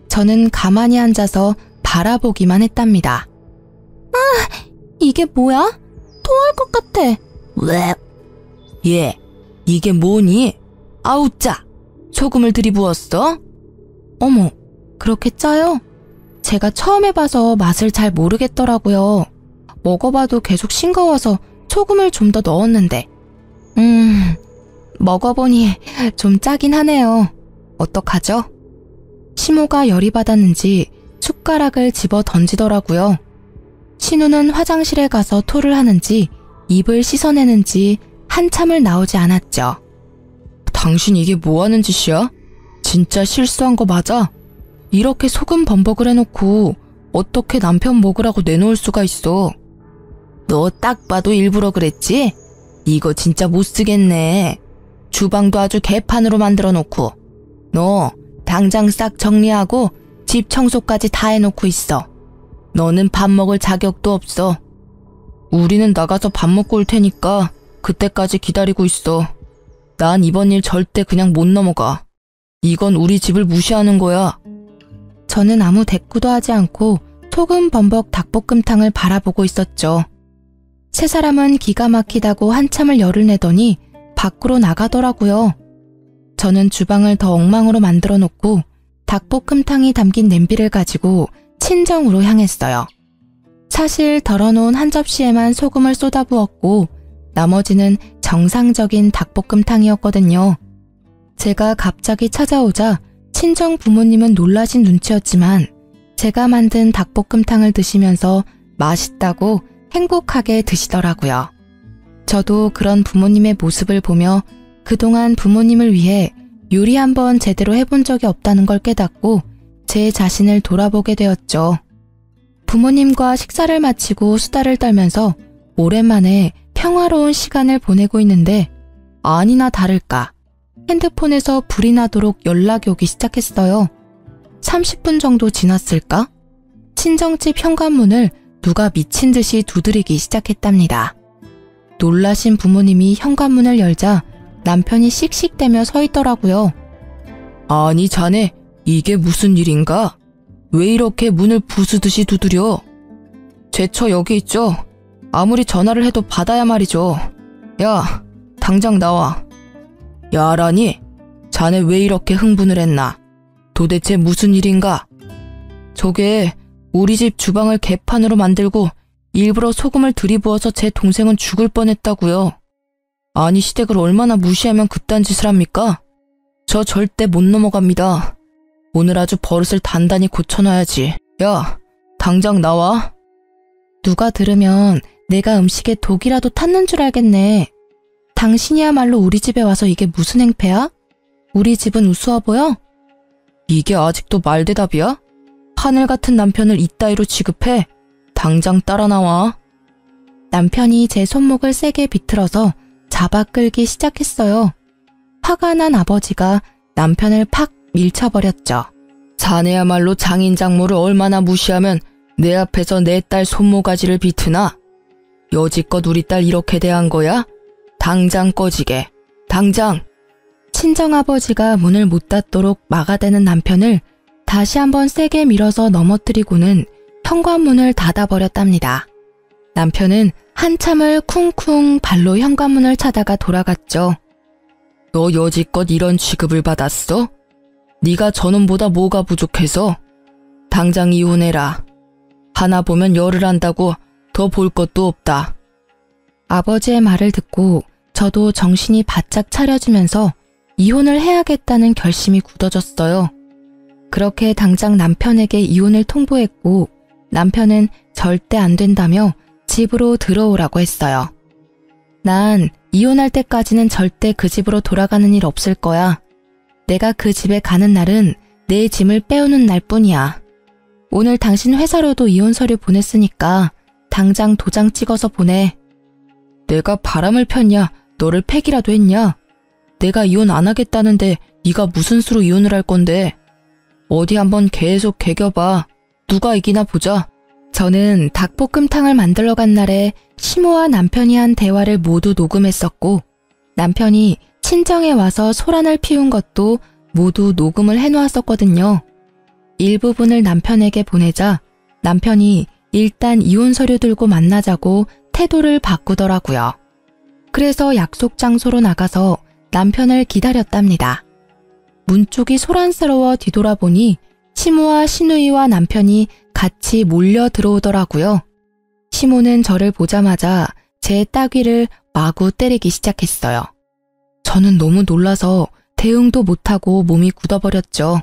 S2: 저는 가만히 앉아서 바라보기만 했답니다. 아, 이게 뭐야? 토할 것 같아.
S1: 왜? 얘, 이게 뭐니? 아우 짜! 소금을 들이부었어?
S2: 어머, 그렇게 짜요? 제가 처음 해봐서 맛을 잘 모르겠더라고요. 먹어봐도 계속 싱거워서 소금을 좀 더 넣었는데. 먹어보니 좀 짜긴 하네요. 어떡하죠? 시모가 열이 받았는지 숟가락을 집어 던지더라고요. 신우는 화장실에 가서 토를 하는지 입을 씻어내는지 한참을 나오지 않았죠.
S1: 당신 이게 뭐 하는 짓이야? 진짜 실수한 거 맞아? 이렇게 소금 범벅을 해놓고 어떻게 남편 먹으라고 내놓을 수가 있어? 너 딱 봐도 일부러 그랬지? 이거 진짜 못 쓰겠네. 주방도 아주 개판으로 만들어 놓고. 너 당장 싹 정리하고 집 청소까지 다 해놓고 있어. 너는 밥 먹을 자격도 없어. 우리는 나가서 밥 먹고 올 테니까 그때까지 기다리고 있어. 난 이번 일 절대 그냥 못 넘어가. 이건 우리 집을 무시하는 거야.
S2: 저는 아무 대꾸도 하지 않고 소금 범벅 닭볶음탕을 바라보고 있었죠. 세 사람은 기가 막히다고 한참을 열을 내더니 밖으로 나가더라고요. 저는 주방을 더 엉망으로 만들어 놓고 닭볶음탕이 담긴 냄비를 가지고 친정으로 향했어요. 사실 덜어놓은 한 접시에만 소금을 쏟아부었고 나머지는 정상적인 닭볶음탕이었거든요. 제가 갑자기 찾아오자 친정 부모님은 놀라신 눈치였지만 제가 만든 닭볶음탕을 드시면서 맛있다고 행복하게 드시더라고요. 저도 그런 부모님의 모습을 보며 그동안 부모님을 위해 요리 한번 제대로 해본 적이 없다는 걸 깨닫고 제 자신을 돌아보게 되었죠. 부모님과 식사를 마치고 수다를 떨면서 오랜만에 평화로운 시간을 보내고 있는데 아니나 다를까 핸드폰에서 불이 나도록 연락이 오기 시작했어요. 30분 정도 지났을까? 친정집 현관문을 누가 미친 듯이 두드리기 시작했답니다.
S1: 놀라신 부모님이 현관문을 열자 남편이 씩씩대며 서 있더라고요. 아니 자네, 이게 무슨 일인가? 왜 이렇게 문을 부수듯이 두드려? 제처 여기 있죠? 아무리 전화를 해도 받아야 말이죠. 야, 당장 나와. 야라니? 자네 왜 이렇게 흥분을 했나? 도대체 무슨 일인가? 저게 우리 집 주방을 개판으로 만들고 일부러 소금을 들이부어서 제 동생은 죽을 뻔했다고요. 아니 시댁을 얼마나 무시하면 그딴 짓을 합니까? 저 절대 못 넘어갑니다. 오늘 아주 버릇을 단단히 고쳐놔야지. 야, 당장 나와. 누가 들으면 내가 음식에 독이라도 탔는 줄 알겠네. 당신이야말로 우리 집에 와서 이게 무슨 행패야? 우리 집은 우스워 보여? 이게 아직도 말대답이야? 하늘 같은 남편을 이따위로 취급해? 당장 따라 나와. 남편이 제 손목을 세게 비틀어서 잡아 끌기 시작했어요. 화가 난 아버지가 남편을 팍 밀쳐버렸죠. 자네야말로 장인 장모를 얼마나 무시하면 내 앞에서 내 딸 손모가지를 비트나? 여지껏 우리 딸 이렇게 대한 거야? 당장 꺼지게. 당장! 친정아버지가 문을 못 닫도록 막아대는 남편을 다시 한번 세게 밀어서 넘어뜨리고는 현관문을 닫아버렸답니다. 남편은 한참을 쿵쿵 발로 현관문을 차다가 돌아갔죠. 너 여지껏 이런 취급을 받았어? 네가 저놈보다 뭐가 부족해서? 당장 이혼해라. 하나 보면 열을 한다고 더 볼 것도 없다. 아버지의 말을 듣고 저도 정신이 바짝 차려지면서 이혼을 해야겠다는 결심이 굳어졌어요. 그렇게 당장 남편에게 이혼을 통보했고 남편은 절대 안 된다며 집으로 들어오라고 했어요. 난 이혼할 때까지는 절대 그 집으로 돌아가는 일 없을 거야. 내가 그 집에 가는 날은 내 짐을 빼오는 날뿐이야. 오늘 당신 회사로도 이혼 서류 보냈으니까 당장 도장 찍어서 보내. 내가 바람을 폈냐? 너를 패기라도 했냐? 내가 이혼 안 하겠다는데 네가 무슨 수로 이혼을 할 건데? 어디 한번 계속 개겨봐. 누가 이기나 보자. 저는 닭볶음탕을 만들러 간 날에 시모와 남편이 한 대화를 모두 녹음했었고 남편이 친정에 와서 소란을 피운 것도 모두 녹음을 해놓았었거든요. 일부분을 남편에게 보내자 남편이 일단 이혼 서류 들고 만나자고 태도를 바꾸더라고요. 그래서 약속 장소로 나가서 남편을 기다렸답니다. 문 쪽이 소란스러워 뒤돌아보니 시모와 시누이와 남편이 같이 몰려 들어오더라고요. 시모는 저를 보자마자 제 따귀를 마구 때리기 시작했어요. 저는 너무 놀라서 대응도 못하고 몸이 굳어버렸죠.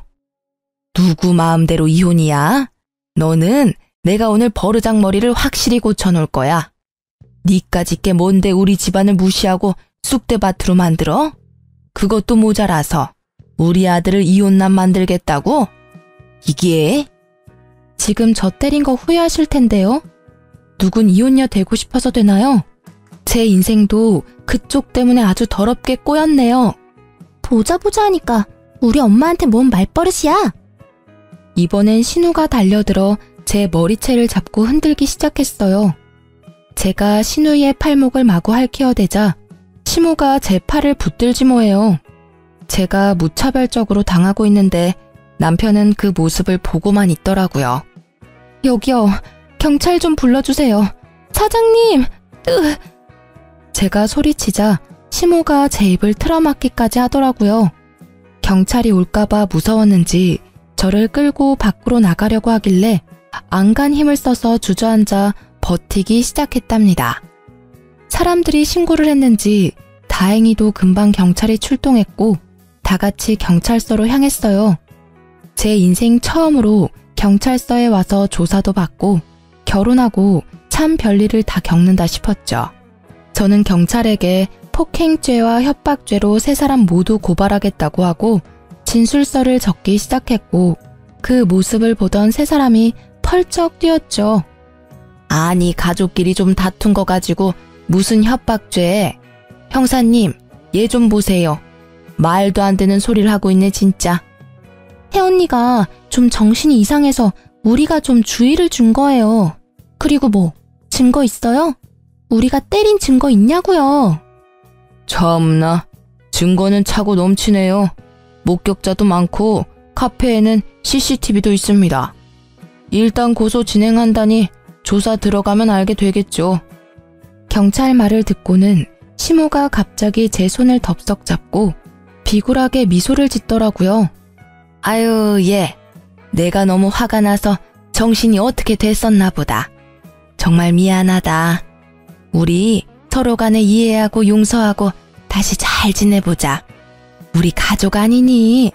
S1: 누구 마음대로 이혼이야? 너는 내가 오늘 버르장머리를 확실히 고쳐놓을 거야. 니까짓 게 뭔데 우리 집안을 무시하고 쑥대밭으로 만들어? 그것도 모자라서 우리 아들을 이혼남 만들겠다고? 이게? 지금 저 때린 거 후회하실 텐데요. 누군 이혼녀 되고 싶어서 되나요? 제 인생도 그쪽 때문에 아주 더럽게 꼬였네요.
S2: 보자 하니까 우리 엄마한테 뭔 말버릇이야?
S1: 이번엔 신우가 달려들어 제 머리채를 잡고 흔들기 시작했어요. 제가 신우의 팔목을 마구 핥히어대자 시모가 제 팔을 붙들지 뭐해요. 제가 무차별적으로 당하고 있는데 남편은 그 모습을 보고만 있더라고요. 여기요. 경찰 좀 불러주세요. 사장님! 제가 소리치자 시모가 제 입을 틀어막기까지 하더라고요. 경찰이 올까봐 무서웠는지 저를 끌고 밖으로 나가려고 하길래 안간 힘을 써서 주저앉아 버티기 시작했답니다. 사람들이 신고를 했는지 다행히도 금방 경찰이 출동했고 다 같이 경찰서로 향했어요. 제 인생 처음으로 경찰서에 와서 조사도 받고 결혼하고 참 별일을 다 겪는다 싶었죠. 저는 경찰에게 폭행죄와 협박죄로 세 사람 모두 고발하겠다고 하고 진술서를 적기 시작했고 그 모습을 보던 세 사람이 펄쩍 뛰었죠. 아니 가족끼리 좀 다툰 거 가지고 무슨 협박죄? 형사님 얘 좀 보세요. 말도 안 되는 소리를 하고 있네 진짜.
S2: 혜언니가 좀 정신이 이상해서 우리가 좀 주의를 준 거예요. 그리고 뭐 증거 있어요? 우리가 때린 증거 있냐고요.
S1: 참나, 증거는 차고 넘치네요. 목격자도 많고 카페에는 CCTV도 있습니다. 일단 고소 진행한다니 조사 들어가면 알게 되겠죠.
S2: 경찰 말을 듣고는 시모가 갑자기 제 손을 덥석 잡고 비굴하게 미소를 짓더라고요.
S1: 아유, 예. 내가 너무 화가 나서 정신이 어떻게 됐었나 보다. 정말 미안하다. 우리 서로 간에 이해하고 용서하고 다시 잘 지내보자. 우리 가족 아니니?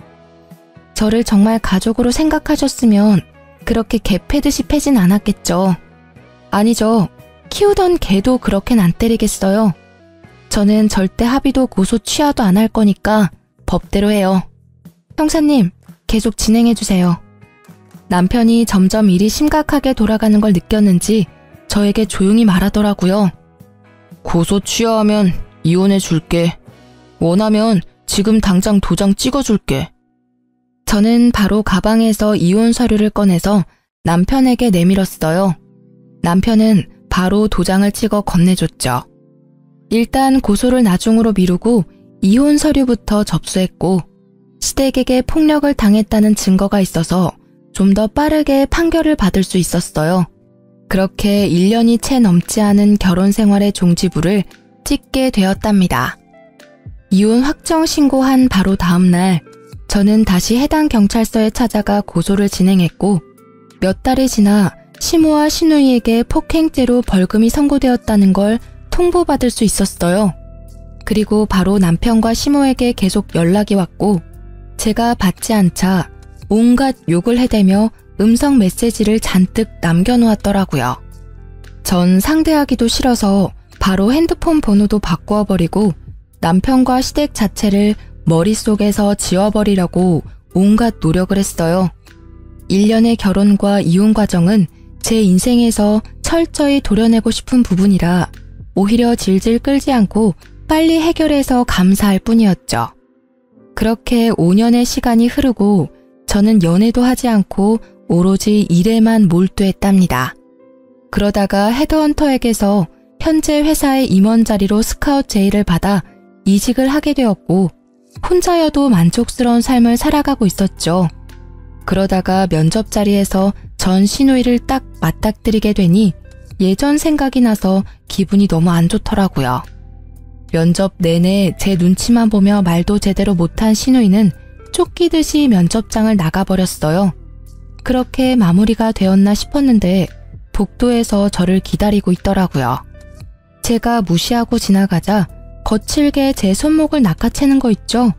S2: 저를 정말 가족으로 생각하셨으면 그렇게 개 패듯이 패진 않았겠죠. 아니죠. 키우던 개도 그렇게는 안 때리겠어요. 저는 절대 합의도 고소 취하도 안 할 거니까 법대로 해요. 형사님, 계속 진행해주세요. 남편이 점점 일이 심각하게 돌아가는 걸 느꼈는지 저에게 조용히 말하더라고요.
S1: 고소 취하하면 이혼해 줄게. 원하면 지금 당장 도장 찍어줄게.
S2: 저는 바로 가방에서 이혼 서류를 꺼내서 남편에게 내밀었어요. 남편은 바로 도장을 찍어 건네줬죠. 일단 고소를 나중으로 미루고 이혼 서류부터 접수했고 시댁에게 폭력을 당했다는 증거가 있어서 좀 더 빠르게 판결을 받을 수 있었어요. 그렇게 1년이 채 넘지 않은 결혼 생활의 종지부를 찍게 되었답니다. 이혼 확정 신고한 바로 다음 날 저는 다시 해당 경찰서에 찾아가 고소를 진행했고 몇 달이 지나 시모와 시누이에게 폭행죄로 벌금이 선고되었다는 걸 통보받을 수 있었어요. 그리고 바로 남편과 시모에게 계속 연락이 왔고 제가 받지 않자 온갖 욕을 해대며 음성 메시지를 잔뜩 남겨놓았더라고요. 전 상대하기도 싫어서 바로 핸드폰 번호도 바꾸어버리고 남편과 시댁 자체를 머릿속에서 지워버리려고 온갖 노력을 했어요. 1년의 결혼과 이혼 과정은 제 인생에서 철저히 도려내고 싶은 부분이라 오히려 질질 끌지 않고 빨리 해결해서 감사할 뿐이었죠. 그렇게 5년의 시간이 흐르고 저는 연애도 하지 않고 오로지 일에만 몰두했답니다. 그러다가 헤드헌터에게서 현재 회사의 임원 자리로 스카웃 제의를 받아 이직을 하게 되었고 혼자여도 만족스러운 삶을 살아가고 있었죠. 그러다가 면접 자리에서 전 시누이를 딱 맞닥뜨리게 되니 예전 생각이 나서 기분이 너무 안 좋더라고요. 면접 내내 제 눈치만 보며 말도 제대로 못한 시누이는 쫓기듯이 면접장을 나가버렸어요. 그렇게 마무리가 되었나 싶었는데 복도에서 저를 기다리고 있더라고요. 제가 무시하고 지나가자 거칠게 제 손목을 낚아채는 거 있죠?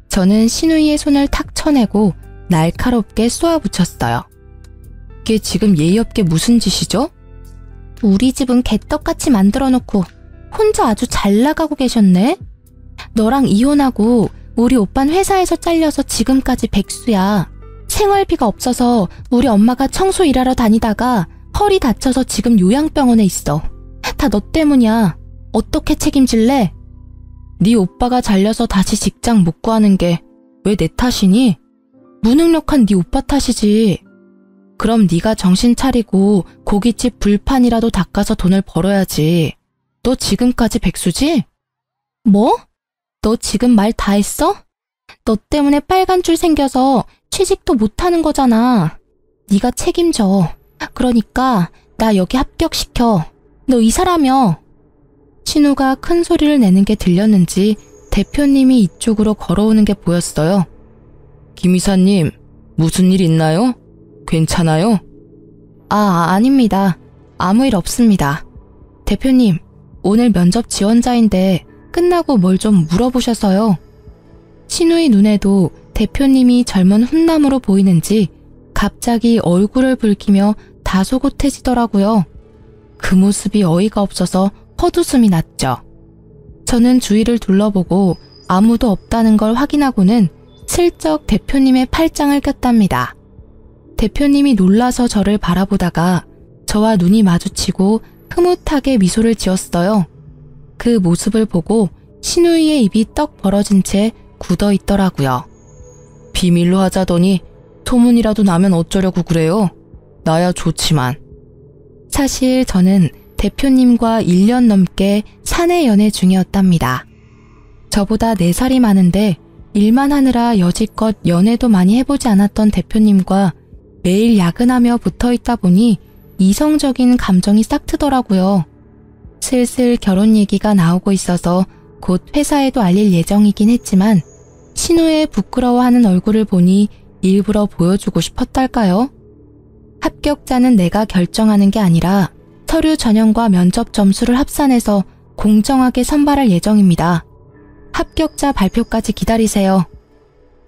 S2: 저는 시누이의 손을 탁 쳐내고 날카롭게 쏘아붙였어요. 이게 지금 예의 없게 무슨 짓이죠? 우리 집은 개떡같이 만들어놓고 혼자 아주 잘 나가고 계셨네? 너랑 이혼하고 우리 오빤 회사에서 잘려서 지금까지 백수야. 생활비가 없어서 우리 엄마가 청소 일하러 다니다가 허리 다쳐서 지금 요양병원에 있어. 다 너 때문이야. 어떻게 책임질래? 네 오빠가 잘려서 다시 직장 못 구하는 게 왜 내 탓이니? 무능력한 네 오빠 탓이지. 그럼 네가 정신 차리고 고깃집 불판이라도 닦아서 돈을 벌어야지. 너 지금까지 백수지? 뭐? 너 지금 말 다 했어? 너 때문에 빨간 줄 생겨서 취직도 못하는 거잖아. 네가 책임져. 그러니까 나 여기 합격시켜. 너 이사라며. 신우가 큰 소리를 내는 게 들렸는지 대표님이 이쪽으로 걸어오는 게 보였어요.
S1: 김 이사님, 무슨 일 있나요? 괜찮아요?
S2: 아닙니다. 아무 일 없습니다. 대표님, 오늘 면접 지원자인데 끝나고 뭘 좀 물어보셔서요. 신우의 눈에도 대표님이 젊은 훈남으로 보이는지 갑자기 얼굴을 붉히며 다소곳해지더라고요. 그 모습이 어이가 없어서 헛웃음이 났죠. 저는 주위를 둘러보고 아무도 없다는 걸 확인하고는 슬쩍 대표님의 팔짱을 꼈답니다. 대표님이 놀라서 저를 바라보다가 저와 눈이 마주치고 흐뭇하게 미소를 지었어요. 그 모습을 보고 신우이의 입이 떡 벌어진 채 굳어 있더라고요.
S1: 비밀로 하자더니 소문이라도 나면 어쩌려고 그래요? 나야 좋지만.
S2: 사실 저는
S1: 대표님과 1년 넘게 사내 연애 중이었답니다. 저보다 4살이 많은데 일만 하느라 여지껏 연애도 많이 해보지 않았던 대표님과 매일 야근하며 붙어있다 보니 이성적인 감정이 싹 트더라고요. 슬슬 결혼 얘기가 나오고 있어서 곧 회사에도 알릴 예정이긴 했지만 신우의 부끄러워하는 얼굴을 보니 일부러 보여주고 싶었달까요? 합격자는 내가 결정하는 게 아니라 서류 전형과 면접 점수를 합산해서 공정하게 선발할 예정입니다. 합격자 발표까지 기다리세요.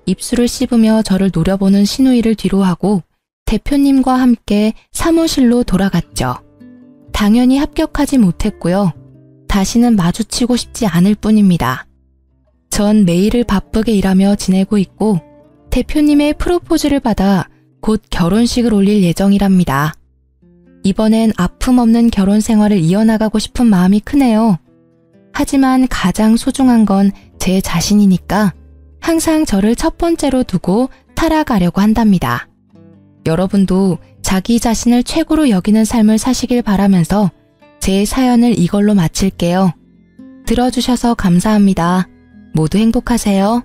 S1: 입술을 씹으며 저를 노려보는 신우이를 뒤로하고 대표님과 함께 사무실로 돌아갔죠. 당연히 합격하지 못했고요. 다시는 마주치고 싶지 않을 뿐입니다. 전 매일을 바쁘게 일하며 지내고 있고 대표님의 프로포즈를 받아 곧 결혼식을 올릴 예정이랍니다. 이번엔 아픔 없는 결혼 생활을 이어나가고 싶은 마음이 크네요. 하지만 가장 소중한 건 제 자신이니까 항상 저를 첫 번째로 두고 살아가려고 한답니다. 여러분도 자기 자신을 최고로 여기는 삶을 사시길 바라면서 제 사연을 이걸로 마칠게요. 들어주셔서 감사합니다. 모두 행복하세요.